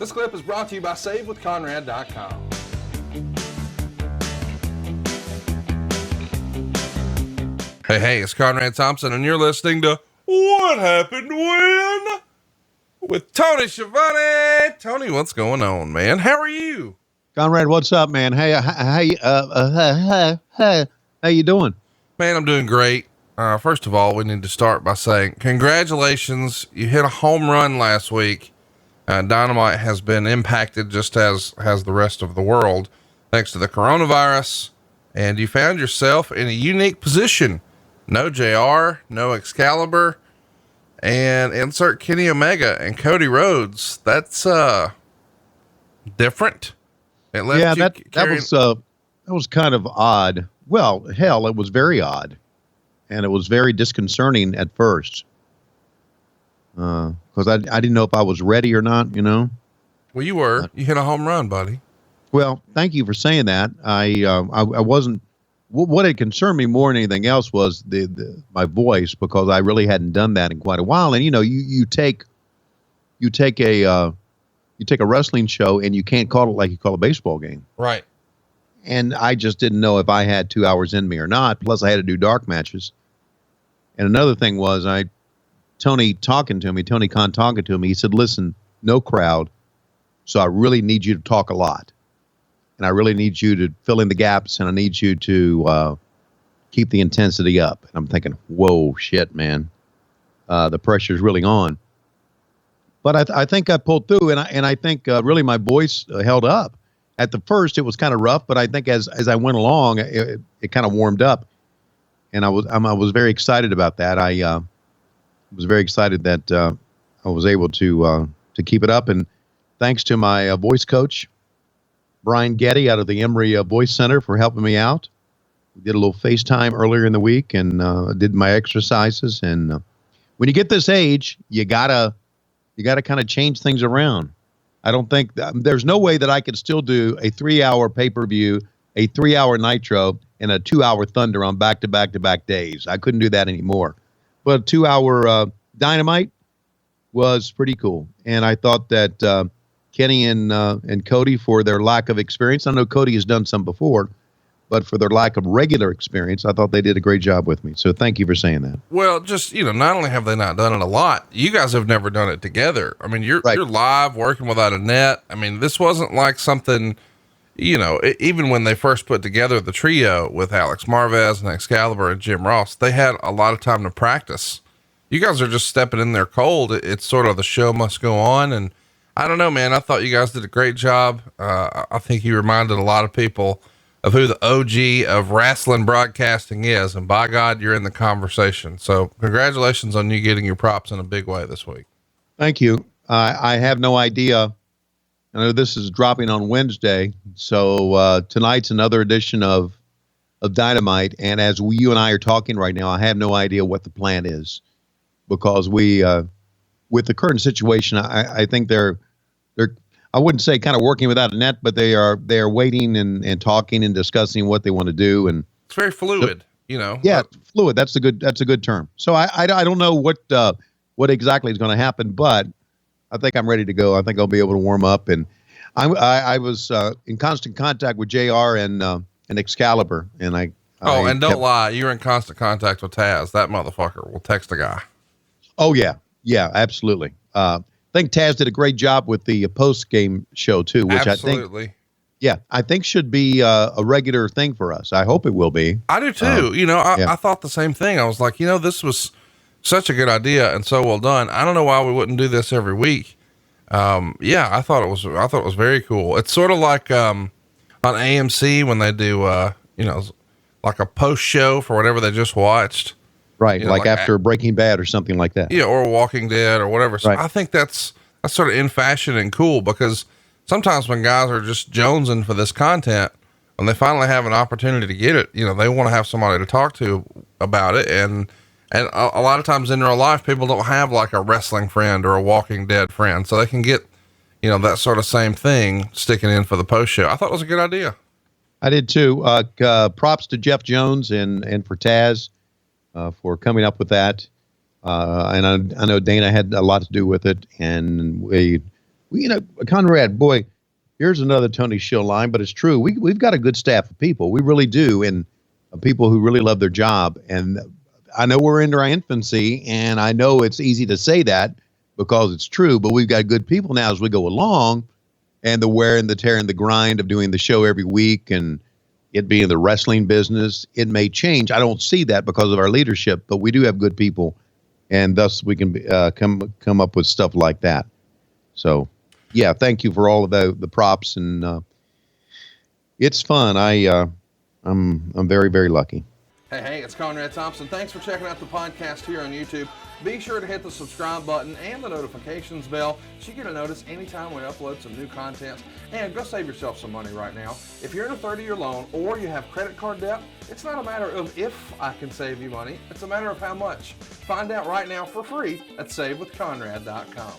This clip is brought to you by SaveWithConrad.com. Hey, it's Conrad Thompson, and you're listening to What Happened When? With Tony Schiavone. Tony, what's going on, man? How are you? Conrad, what's up, man? Hey, how you doing? Man, I'm doing great. First of all, we need to start by saying congratulations. You hit a home run last week. Dynamite has been impacted just as has the rest of the world, thanks to the coronavirus. And you found yourself in a unique position. No JR, no Excaliber, and insert Kenny Omega and Cody Rhodes. That's, different. It left that was kind of odd. Well, hell, it was very odd, and it was very disconcerting at first. Cause I didn't know if I was ready or not, you know? Well, you were, you hit a home run, buddy. Well, thank you for saying that. I wasn't, what had concerned me more than anything else was my voice, because I really hadn't done that in quite a while. And, you know, you take a wrestling show and you can't call it like you call a baseball game. Right. And I just didn't know if I had 2 hours in me or not. Plus I had to do dark matches. And another thing was Tony Khan talking to me, he said, listen, no crowd. So I really need you to talk a lot. And I really need you to fill in the gaps, and I need you to keep the intensity up. And I'm thinking, whoa, shit, man. The pressure's really on. But I think I pulled through, and I think really my voice held up. At the first, it was kind of rough, but I think as I went along, it kind of warmed up. And I was very excited about that. I was very excited that I was able to keep it up. And thanks to my voice coach, Brian Getty out of the Emory Voice Center, for helping me out. We did a little FaceTime earlier in the week and did my exercises. And when you get this age, you gotta kind of change things around. I don't think there's no way that I could still do a 3-hour pay-per-view, a 3-hour Nitro, and a 2-hour Thunder on back-to-back-to-back days. I couldn't do that anymore. But a 2-hour Dynamite was pretty cool. And I thought that Kenny and Cody, for their lack of experience, I know Cody has done some before, but for their lack of regular experience, I thought they did a great job with me. So thank you for saying that. Well, just, you know, not only have they not done it a lot, you guys have never done it together. I mean, you're live working without a net. I mean, this wasn't like something, you know, even when they first put together the trio with Alex Marvez and Excaliber and Jim Ross, they had a lot of time to practice. You guys are just stepping in there cold. It's sort of the show must go on. And I don't know, man, I thought you guys did a great job. I think you reminded a lot of people of who the OG of wrestling broadcasting is. And by God, you're in the conversation. So congratulations on you getting your props in a big way this week. Thank you. I have no idea. I know this is dropping on Wednesday. So tonight's another edition of Dynamite. And as you and I are talking right now, I have no idea what the plan is, because we, with the current situation, I think they're, I wouldn't say kind of working without a net, but they are waiting and talking and discussing what they want to do. And it's very fluid, you know? Yeah. Fluid. That's a good term. So I don't know what exactly is going to happen, but I think I'm ready to go. I think I'll be able to warm up. And I was in constant contact with JR and Excaliber. And don't lie. You're in constant contact with Taz. That motherfucker will text a guy. Oh yeah. Yeah, absolutely. I think Taz did a great job with the post-game show too, which absolutely. I think should be a regular thing for us. I hope it will be. I do too. You know, I thought the same thing. I was like, you know, this was such a good idea and so well done. I don't know why we wouldn't do this every week. I thought it was very cool. It's sort of like, on AMC when they do, you know, like a post show for whatever they just watched. Right. You know, like after Breaking Bad or something like that. Yeah. Or Walking Dead or whatever. So I think that's sort of in fashion and cool, because sometimes when guys are just jonesing for this content, when they finally have an opportunity to get it, you know, they want to have somebody to talk to about it. And a lot of times in real life, people don't have like a wrestling friend or a Walking Dead friend. So they can get, you know, that sort of same thing sticking in for the post show. I thought it was a good idea. I did too. Props to Jeff Jones and for Taz. For coming up with that. And I know Dana had a lot to do with it, and we Conrad, boy, here's another Tony Shill line, but it's true. We've got a good staff of people. We really do, and people who really love their job. And I know we're in our infancy, and I know it's easy to say that because it's true, but we've got good people now as we go along, and the wear and the tear and the grind of doing the show every week and it being the wrestling business, it may change. I don't see that because of our leadership, but we do have good people, and thus we can come up with stuff like that. So, yeah, thank you for all of the props, and it's fun. I'm very, very lucky. Hey, it's Conrad Thompson. Thanks for checking out the podcast here on YouTube. Be sure to hit the subscribe button and the notifications bell so you get a notice anytime we upload some new content. And go save yourself some money right now. If you're in a 30-year loan or you have credit card debt, it's not a matter of if I can save you money. It's a matter of how much. Find out right now for free at SaveWithConrad.com.